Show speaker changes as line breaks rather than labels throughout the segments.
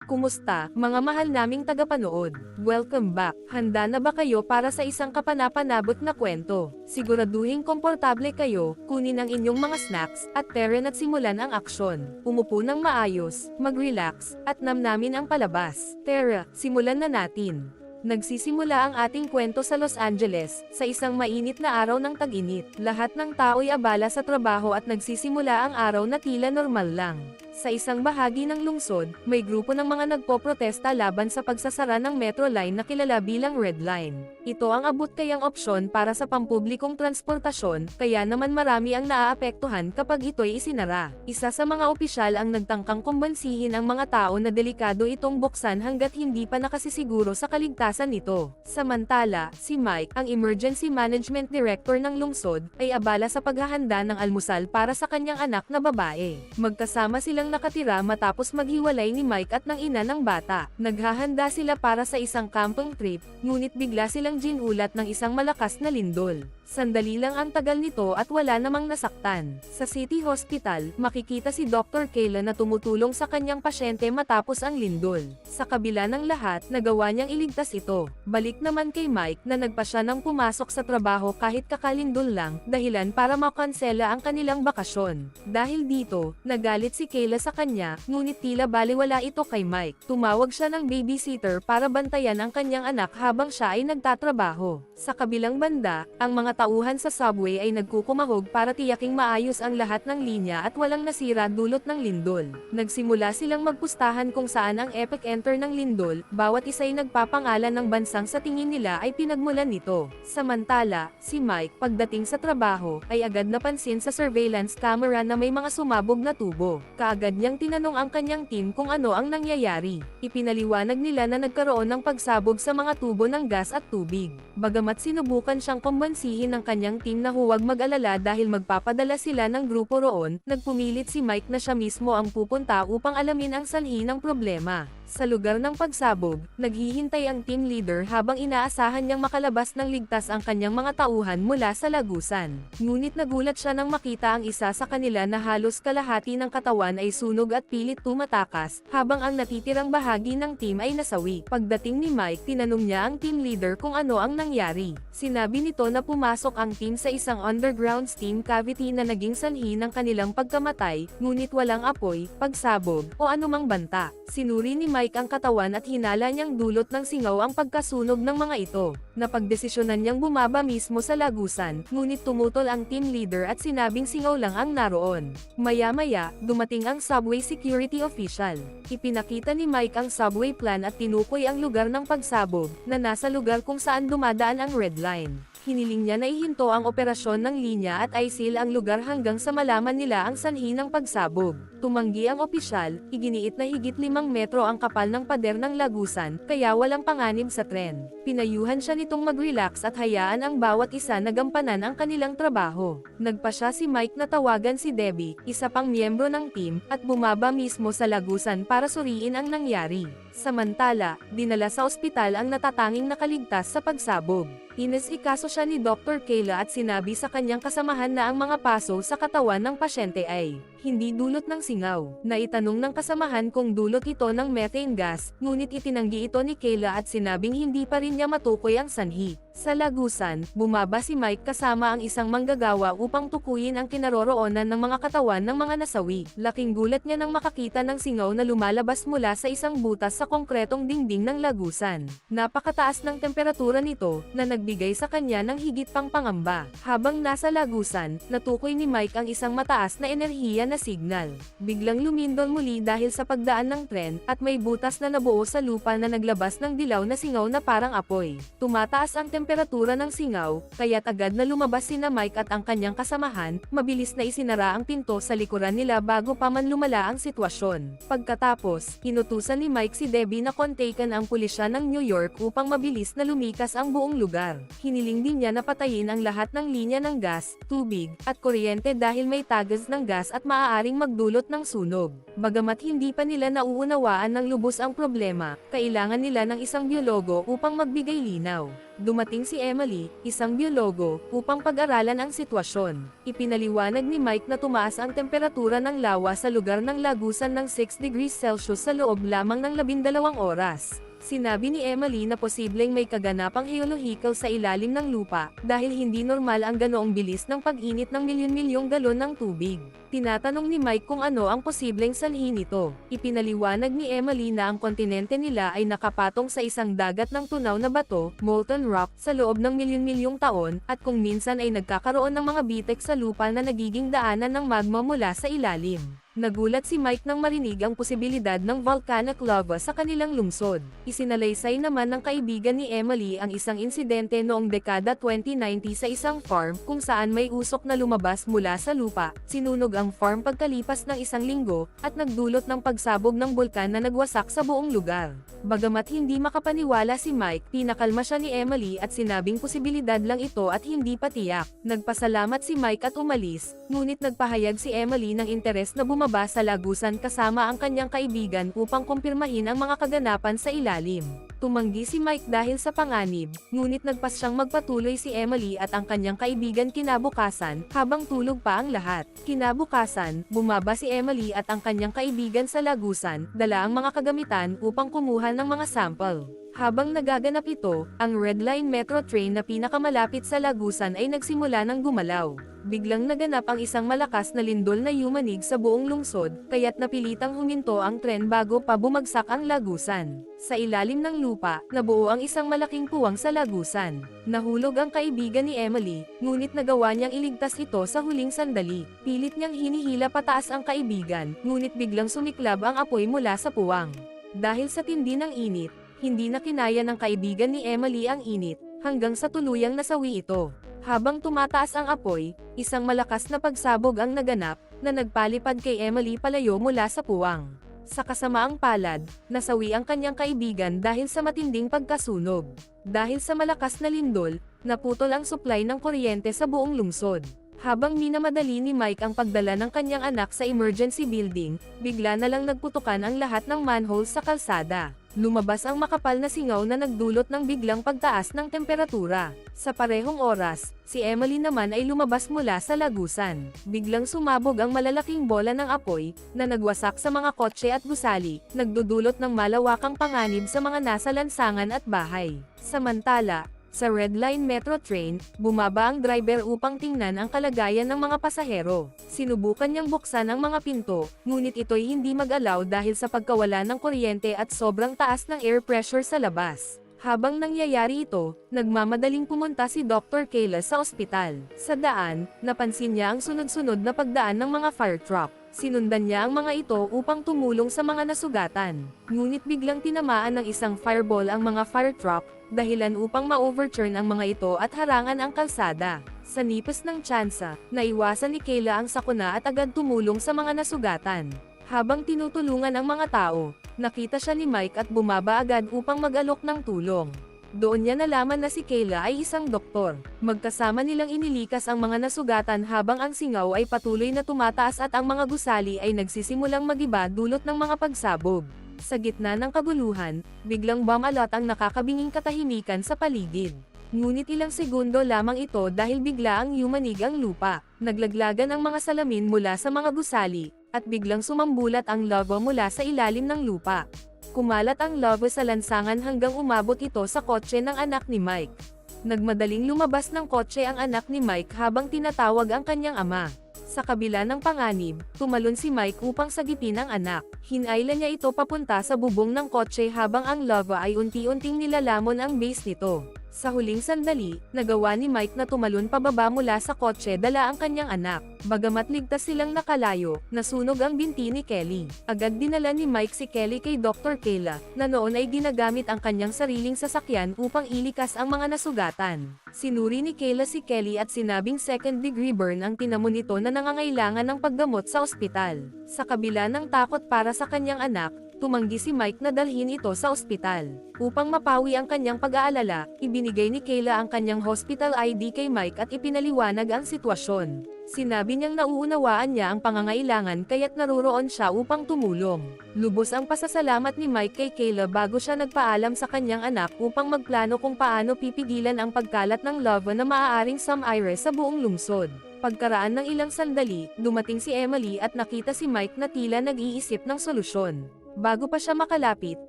Kumusta, mga mahal naming tagapanood? Welcome back! Handa na ba kayo para sa isang kapanapanabot na kwento? Siguraduhin komportable kayo, kunin ang inyong mga snacks, at teren at simulan ang aksyon. Umupo ng maayos, mag-relax, at namnamin ang palabas. Tara, simulan na natin. Nagsisimula ang ating kwento sa Los Angeles, sa isang mainit na araw ng tag-init. Lahat ng tao'y abala sa trabaho at nagsisimula ang araw na tila normal lang. Sa isang bahagi ng lungsod, may grupo ng mga nagpoprotesta laban sa pagsasara ng Metro Line na kilala bilang Red Line. Ito ang abot kayang opsyon para sa pampublikong transportasyon, kaya naman marami ang naaapektuhan kapag ito'y isinara. Isa sa mga opisyal ang nagtangkang kumbansihin ang mga tao na delikado itong buksan hanggat hindi pa nakasisiguro sa kaligtasan nito. Samantala, si Mike, ang Emergency Management Director ng lungsod, ay abala sa paghahanda ng almusal para sa kanyang anak na babae. Magkasama silang nakatira matapos maghiwalay ni Mike at ng ina ng bata. Naghahanda sila para sa isang camping trip, ngunit bigla silang ginulat ng isang malakas na lindol. Sandali lang ang tagal nito at wala namang nasaktan. Sa City Hospital, makikita si Dr. Kayla na tumutulong sa kanyang pasyente matapos ang lindol. Sa kabila ng lahat, nagawa niyang iligtas ito. Balik naman kay Mike na nagpasya ng pumasok sa trabaho kahit kakalindol lang, dahilan para makansela ang kanilang bakasyon. Dahil dito, nagalit si Kayla sa kanya, ngunit tila baliwala ito kay Mike. Tumawag siya ng babysitter para bantayan ang kanyang anak habang siya ay nagtatrabaho. Sa kabilang banda, ang mga tauhan sa subway ay nagkukumahog para tiyaking maayos ang lahat ng linya at walang nasira dulot ng lindol. Nagsimula silang magpustahan kung saan ang epicenter ng lindol, bawat isa'y nagpapangalan ng bansang sa tingin nila ay pinagmulan nito. Samantala, si Mike, pagdating sa trabaho, ay agad napansin sa surveillance camera na may mga sumabog na tubo. Kaagad niyang tinanong ang kanyang team kung ano ang nangyayari. Ipinaliwanag nila na nagkaroon ng pagsabog sa mga tubo ng gas at tubig. Bagamat sinubukan siyang kumbansihin ng kanyang team na huwag mag-alala dahil magpapadala sila ng grupo roon, nagpumilit si Mike na siya mismo ang pupunta upang alamin ang sanhi ng problema. Sa lugar ng pagsabog, naghihintay ang team leader habang inaasahan niyang makalabas ng ligtas ang kanyang mga tauhan mula sa lagusan. Ngunit nagulat siya nang makita ang isa sa kanila na halos kalahati ng katawan ay sunog at pilit tumatakas, habang ang natitirang bahagi ng team ay nasawi. Pagdating ni Mike, tinanong niya ang team leader kung ano ang nangyari. Sinabi nito na pumasok ang team sa isang underground steam cavity na naging sanhi ng kanilang pagkamatay, ngunit walang apoy, pagsabog, o anumang banta. Sinuri ni Mike ang katawan at hinala niyang dulot ng singaw ang pagkasunog ng mga ito. Napagdesisyonan niyang bumaba mismo sa lagusan, ngunit tumutol ang team leader at sinabing singaw lang ang naroon. Maya-maya, dumating ang subway security official. Ipinakita ni Mike ang subway plan at tinukoy ang lugar ng pagsabog, na nasa lugar kung saan dumadaan ang Red Line. Hiniling niya na ihinto ang operasyon ng linya at aisil ang lugar hanggang sa malaman nila ang sanhi ng pagsabog. Tumanggi ang opisyal, iginiit na higit 5 metro ang kapal ng pader ng lagusan, kaya walang panganib sa tren. Pinayuhan siya nitong mag-relax at hayaan ang bawat isa na gampanan ang kanilang trabaho. Nagpasya si Mike na tawagan si Debbie, isa pang miyembro ng team, at bumaba mismo sa lagusan para suriin ang nangyari. Samantala, dinala sa ospital ang natatanging nakaligtas sa pagsabog. Inesikaso siya ni Dr. Kayla at sinabi sa kanyang kasamahan na ang mga paso sa katawan ng pasyente ay hindi dulot ng singaw. Naitanong ng kasamahan kung dulot ito ng methane gas, ngunit itinanggi ito ni Kayla at sinabing hindi pa rin niya matukoy ang sanhi. Sa lagusan, bumaba si Mike kasama ang isang manggagawa upang tukuyin ang kinaroroonan ng mga katawan ng mga nasawi. Laking gulat niya nang makakita ng singaw na lumalabas mula sa isang butas sa konkretong dingding ng lagusan. Napakataas ng temperatura nito, na nagbigay sa kanya ng higit pang pangamba. Habang nasa lagusan, natukoy ni Mike ang isang mataas na enerhiya na signal. Biglang lumindol muli dahil sa pagdaan ng tren, at may butas na nabuo sa lupa na naglabas ng dilaw na singaw na parang apoy. Tumataas ang temperatura ng singaw, kaya't agad na lumabas sina Mike at ang kanyang kasamahan, mabilis na isinara ang pinto sa likuran nila bago pa man lumala ang sitwasyon. Pagkatapos, inutusan ni Mike si Debbie na kontakan ang pulisya ng New York upang mabilis na lumikas ang buong lugar. Hiniling din niya na patayin ang lahat ng linya ng gas, tubig, at kuryente dahil may tagas ng gas at maaaring magdulot ng sunog. Bagamat hindi pa nila nauunawaan ng lubos ang problema, kailangan nila ng isang biologo upang magbigay linaw. Dumating si Emily, isang biologo, upang pag-aralan ang sitwasyon. Ipinaliwanag ni Mike na tumaas ang temperatura ng lawa sa lugar ng lagusan ng 6 degrees Celsius sa loob lamang ng 12 oras. Sinabi ni Emily na posibleng may kaganapang geological sa ilalim ng lupa, dahil hindi normal ang ganoong bilis ng pag-init ng milyon-milyong galon ng tubig. Tinatanong ni Mike kung ano ang posibleng sanhi nito. Ipinaliwanag ni Emily na ang kontinente nila ay nakapatong sa isang dagat ng tunaw na bato, molten rock, sa loob ng milyon-milyong taon, at kung minsan ay nagkakaroon ng mga bitek sa lupa na nagiging daanan ng magma mula sa ilalim. Nagulat si Mike nang marinig ang posibilidad ng volcanic lava sa kanilang lungsod. Isinalaysay naman ng kaibigan ni Emily ang isang insidente noong dekada 2090 sa isang farm kung saan may usok na lumabas mula sa lupa. Sinunog ang farm pagkalipas ng isang linggo, at nagdulot ng pagsabog ng bulkan na nagwasak sa buong lugar. Bagamat hindi makapaniwala si Mike, pinakalma siya ni Emily at sinabing posibilidad lang ito at hindi pa tiyak. Nagpasalamat si Mike at umalis, ngunit nagpahayag si Emily ng interes na bumaba sa lagusan kasama ang kanyang kaibigan upang kumpirmahin ang mga kaganapan sa ilalim. Tumanggi si Mike dahil sa panganib, ngunit nagpas siyang magpatuloy si Emily at ang kanyang kaibigan kinabukasan, habang tulog pa ang lahat. Kinabukasan, bumaba si Emily at ang kanyang kaibigan sa lagusan, dala ang mga kagamitan upang kumuha ng mga sample. Habang nagaganap ito, ang Red Line Metro train na pinakamalapit sa lagusan ay nagsimula ng gumalaw. Biglang naganap ang isang malakas na lindol na yumanig sa buong lungsod, kaya't napilitang huminto ang tren bago pa bumagsak ang lagusan. Sa ilalim ng lupa, nabuo ang isang malaking puwang sa lagusan. Nahulog ang kaibigan ni Emily, ngunit nagawa niyang iligtas ito sa huling sandali. Pilit niyang hinihila pataas ang kaibigan, ngunit biglang sumiklab ang apoy mula sa puwang. Dahil sa tindi ng init, hindi na kinaya ng kaibigan ni Emily ang init, hanggang sa tuluyang nasawi ito. Habang tumataas ang apoy, isang malakas na pagsabog ang naganap, na nagpalipad kay Emily palayo mula sa puwang. Sa kasamaang palad, nasawi ang kanyang kaibigan dahil sa matinding pagkasunog. Dahil sa malakas na lindol, naputol ang supply ng kuryente sa buong lungsod. Habang minamadali ni Mike ang pagdala ng kanyang anak sa emergency building, bigla na lang nagputukan ang lahat ng manhole sa kalsada. Lumabas ang makapal na singaw na nagdulot ng biglang pagtaas ng temperatura. Sa parehong oras, si Emily naman ay lumabas mula sa lagusan. Biglang sumabog ang malalaking bola ng apoy, na nagwasak sa mga kotse at gusali, nagdudulot ng malawakang panganib sa mga nasa lansangan at bahay. Samantala, sa Red Line Metro train, bumaba ang driver upang tingnan ang kalagayan ng mga pasahero. Sinubukan niyang buksan ang mga pinto, ngunit ito'y hindi mag-alaw dahil sa pagkawala ng kuryente at sobrang taas ng air pressure sa labas. Habang nangyayari ito, nagmamadaling pumunta si Dr. Kayla sa ospital. Sa daan, napansin niya ang sunod-sunod na pagdaan ng mga fire truck. Sinundan niya ang mga ito upang tumulong sa mga nasugatan. Ngunit biglang tinamaan ng isang fireball ang mga fire truck, dahilan upang ma-overturn ang mga ito at harangan ang kalsada. Sa nipis ng tsansa, naiwasan ni Kayla ang sakuna at agad tumulong sa mga nasugatan. Habang tinutulungan ang mga tao, nakita siya ni Mike at bumaba agad upang mag-alok ng tulong. Doon niya nalaman na si Kayla ay isang doktor. Magkasama nilang inilikas ang mga nasugatan habang ang singaw ay patuloy na tumataas at ang mga gusali ay nagsisimulang magiba dulot ng mga pagsabog. Sa gitna ng kaguluhan, biglang bumalot ang nakakabinging katahimikan sa paligid. Ngunit ilang segundo lamang ito dahil bigla ang yumanig ang lupa. Naglaglagan ang mga salamin mula sa mga gusali, at biglang sumambulat ang lava mula sa ilalim ng lupa. Kumalat ang lava sa lansangan hanggang umabot ito sa kotse ng anak ni Mike. Nagmadaling lumabas ng kotse ang anak ni Mike habang tinatawag ang kanyang ama. Sa kabila ng panganib, tumalon si Mike upang sagipin ang anak. Hinayla niya ito papunta sa bubong ng kotse habang ang lava ay unti-unting nilalamon ang base nito. Sa huling sandali, nagawa ni Mike na tumalon pababa mula sa kotse dala ang kanyang anak. Bagamat ligtas silang nakalayo, nasunog ang binti ni Kelly. Agad dinala ni Mike si Kelly kay Dr. Kayla, na noon ay ginagamit ang kanyang sariling sasakyan upang ilikas ang mga nasugatan. Sinuri ni Kayla si Kelly at sinabing second-degree burn ang tinamo nito na nangangailangan ng paggamot sa ospital. Sa kabila ng takot para sa kanyang anak, tumanggi si Mike na dalhin ito sa ospital. Upang mapawi ang kanyang pag-aalala, ibinigay ni Kayla ang kanyang hospital ID kay Mike at ipinaliwanag ang sitwasyon. Sinabi niyang nauunawaan niya ang pangangailangan kaya't naruroon siya upang tumulong. Lubos ang pasasalamat ni Mike kay Kayla bago siya nagpaalam sa kanyang anak upang magplano kung paano pipigilan ang pagkalat ng lava na maaaring sumire sa buong lungsod. Pagkaraan ng ilang sandali, dumating si Emily at nakita si Mike na tila nag-iisip ng solusyon. Bago pa siya makalapit,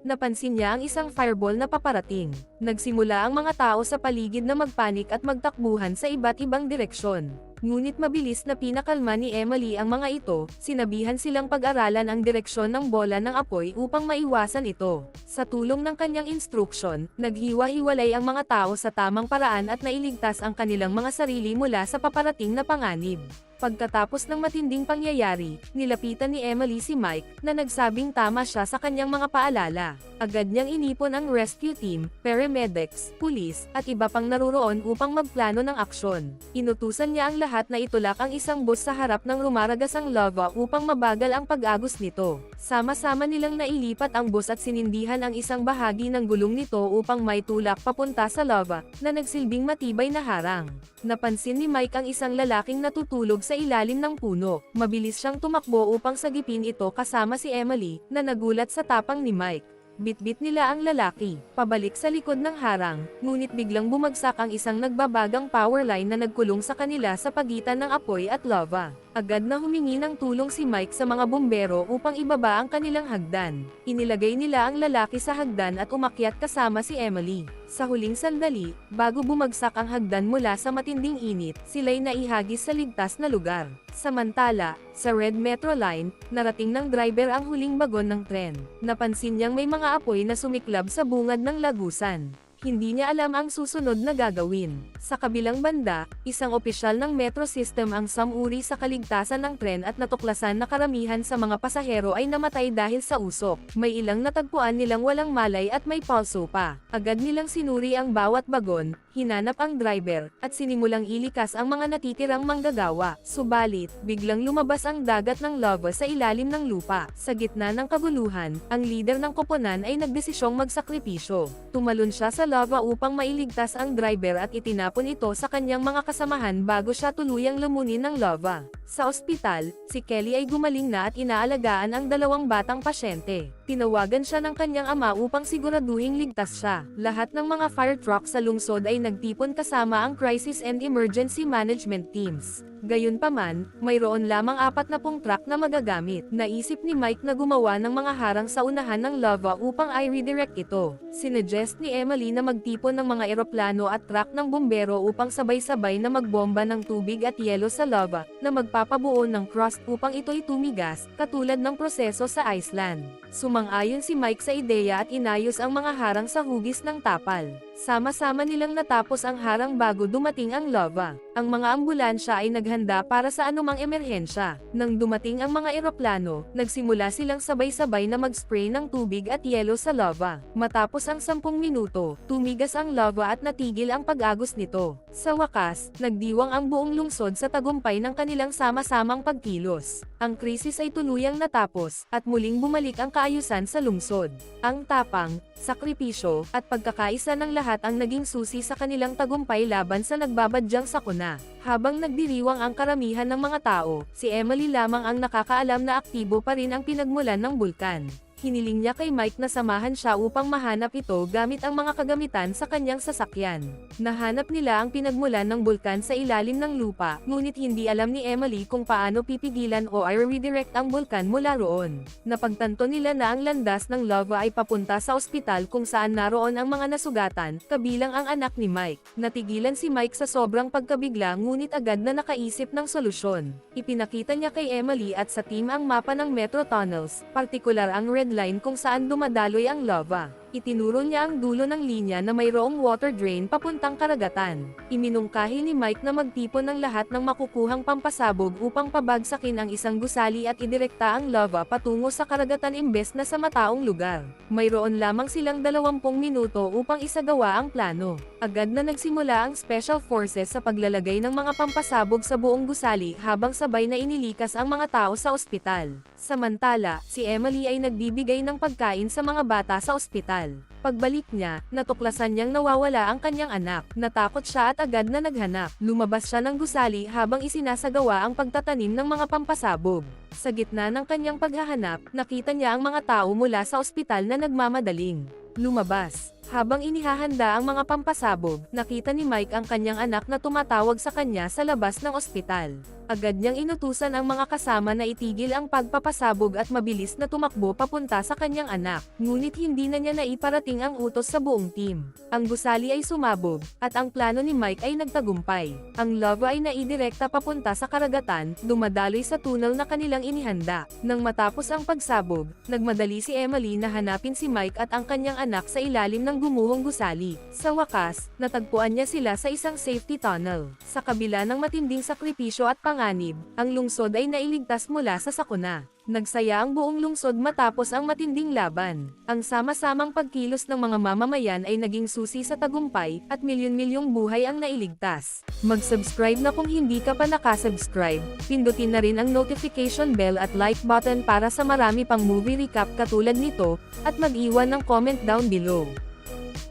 napansin niya ang isang fireball na paparating. Nagsimula ang mga tao sa paligid na magpanik at magtakbuhan sa iba't ibang direksyon. Ngunit mabilis na pinakalma ni Emily ang mga ito, sinabihan silang pag-aralan ang direksyon ng bola ng apoy upang maiwasan ito. Sa tulong ng kanyang instruksyon, naghiwa-hiwalay ang mga tao sa tamang paraan at nailigtas ang kanilang mga sarili mula sa paparating na panganib. Pagkatapos ng matinding pangyayari, nilapitan ni Emily si Mike, na nagsabing tama siya sa kanyang mga paalala. Agad niyang inipon ang rescue team, paramedics, pulis, at iba pang naruroon upang magplano ng aksyon. Inutusan niya ang lahat na itulak ang isang bus sa harap ng rumaragasang lava upang mabagal ang pag-agos nito. Sama-sama nilang nailipat ang bus at sinindihan ang isang bahagi ng gulong nito upang maitulak papunta sa lava, na nagsilbing matibay na harang. Napansin ni Mike ang isang lalaking natutulog sa ilalim ng puno. Mabilis siyang tumakbo upang sagipin ito kasama si Emily, na nagulat sa tapang ni Mike. Bitbit nila ang lalaki, pabalik sa likod ng harang, ngunit biglang bumagsak ang isang nagbabagang power line na nagkulong sa kanila sa pagitan ng apoy at lava. Agad na humingi ng tulong si Mike sa mga bumbero upang ibaba ang kanilang hagdan. Inilagay nila ang lalaki sa hagdan at umakyat kasama si Emily. Sa huling sandali, bago bumagsak ang hagdan mula sa matinding init, sila'y naihagis sa ligtas na lugar. Samantala, sa Red Metro Line, narating ng driver ang huling bagon ng tren. Napansin niyang may mga apoy na sumiklab sa bungad ng lagusan. Hindi niya alam ang susunod na gagawin. Sa kabilang banda, isang opisyal ng metro system ang sumuri sa kaligtasan ng tren at natuklasan na karamihan sa mga pasahero ay namatay dahil sa usok. May ilang natagpuan nilang walang malay at may pulso pa. Agad nilang sinuri ang bawat bagon, hinanap ang driver, at sinimulang ilikas ang mga natitirang manggagawa. Subalit, biglang lumabas ang dagat ng lava sa ilalim ng lupa. Sa gitna ng kaguluhan, ang leader ng koponan ay nagdesisyong magsakripisyo. Tumalon siya sa lava upang mailigtas ang driver at itinapon ito sa kanyang mga kasamahan bago siya tuluyang lumunin ng lava. Sa ospital, si Kelly ay gumaling na at inaalagaan ang 2 batang pasyente. Tinawagan siya ng kanyang ama upang siguraduhing ligtas siya. Lahat ng mga fire truck sa lungsod ay nagtipon kasama ang crisis and emergency management teams. Gayunpaman, mayroon lamang 40 truck na magagamit. Naisip ni Mike na gumawa ng mga harang sa unahan ng lava upang i-redirect ito. Sinuggest ni Emily na magtipon ng mga eroplano at truck ng bumbero upang sabay-sabay na magbomba ng tubig at yelo sa lava, na magpapabuo ng crust upang ito'y tumigas, katulad ng proseso sa Iceland. Sumang-ayon si Mike sa ideya at inayos ang mga harang sa hugis ng tapal. Sama-sama nilang natapos ang harang bago dumating ang lava. Ang mga ambulansya ay naghanda para sa anumang emerhensya. Nang dumating ang mga eroplano, nagsimula silang sabay-sabay na mag-spray ng tubig at yelo sa lava. Matapos ang 10 minuto, tumigas ang lava at natigil ang pag-agos nito. Sa wakas, nagdiwang ang buong lungsod sa tagumpay ng kanilang sama-samang pagkilos. Ang krisis ay tuluyang natapos, at muling bumalik ang kaayusan sa lungsod. Ang tapang, sakripisyo, at pagkakaisa ng lahat ang naging susi sa kanilang tagumpay laban sa nagbabadyang sakuna. Habang nagdiriwang ang karamihan ng mga tao, si Emily lamang ang nakakaalam na aktibo pa rin ang pinagmulan ng bulkan. Hiniling niya kay Mike na samahan siya upang mahanap ito gamit ang mga kagamitan sa kanyang sasakyan. Nahanap nila ang pinagmulan ng bulkan sa ilalim ng lupa, ngunit hindi alam ni Emily kung paano pipigilan o i-redirect ang bulkan mula roon. Napagtanto nila na ang landas ng lava ay papunta sa ospital kung saan naroon ang mga nasugatan, kabilang ang anak ni Mike. Natigilan si Mike sa sobrang pagkabigla ngunit agad na nakaisip ng solusyon. Ipinakita niya kay Emily at sa team ang mapa ng metro tunnels, partikular ang red line kung saan dumadaloy ang lava. Itinuro niya ang dulo ng linya na mayroong water drain papuntang karagatan. Iminungkahi ni Mike na magtipon ng lahat ng makukuhang pampasabog upang pabagsakin ang isang gusali at idirekta ang lava patungo sa karagatan imbes na sa mataong lugar. Mayroon lamang silang 20 minuto upang isagawa ang plano. Agad na nagsimula ang Special Forces sa paglalagay ng mga pampasabog sa buong gusali habang sabay na inilikas ang mga tao sa ospital. Samantala, si Emily ay nagbibigay ng pagkain sa mga bata sa ospital. Pagbalik niya, natuklasan niyang nawawala ang kanyang anak. Natakot siya at agad na naghanap. Lumabas siya ng gusali habang isinasagawa ang pagtatanim ng mga pampasabog. Sa gitna ng kanyang paghahanap, nakita niya ang mga tao mula sa ospital na nagmamadaling lumabas. Habang inihahanda ang mga pampasabog, nakita ni Mike ang kanyang anak na tumatawag sa kanya sa labas ng ospital. Agad niyang inutusan ang mga kasama na itigil ang pagpapasabog at mabilis na tumakbo papunta sa kanyang anak, ngunit hindi na niya naiparating ang utos sa buong team. Ang gusali ay sumabog, at ang plano ni Mike ay nagtagumpay. Ang lava ay naidirekta papunta sa karagatan, dumadaloy sa tunnel na kanilang inihanda. Nang matapos ang pagsabog, nagmadali si Emily na hanapin si Mike at ang kanyang anak sa ilalim ng gumuhong gusali. Sa wakas, natagpuan niya sila sa isang safety tunnel. Sa kabila ng matinding sakripisyo at panganib, ang lungsod ay nailigtas mula sa sakuna. Nagsaya ang buong lungsod matapos ang matinding laban. Ang sama-samang pagkilos ng mga mamamayan ay naging susi sa tagumpay, at milyon-milyong buhay ang nailigtas. Mag-subscribe na kung hindi ka pa nakasubscribe, pindutin na rin ang notification bell at like button para sa marami pang movie recap katulad nito, at mag-iwan ng comment down below.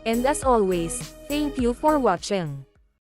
And as always, thank you for watching.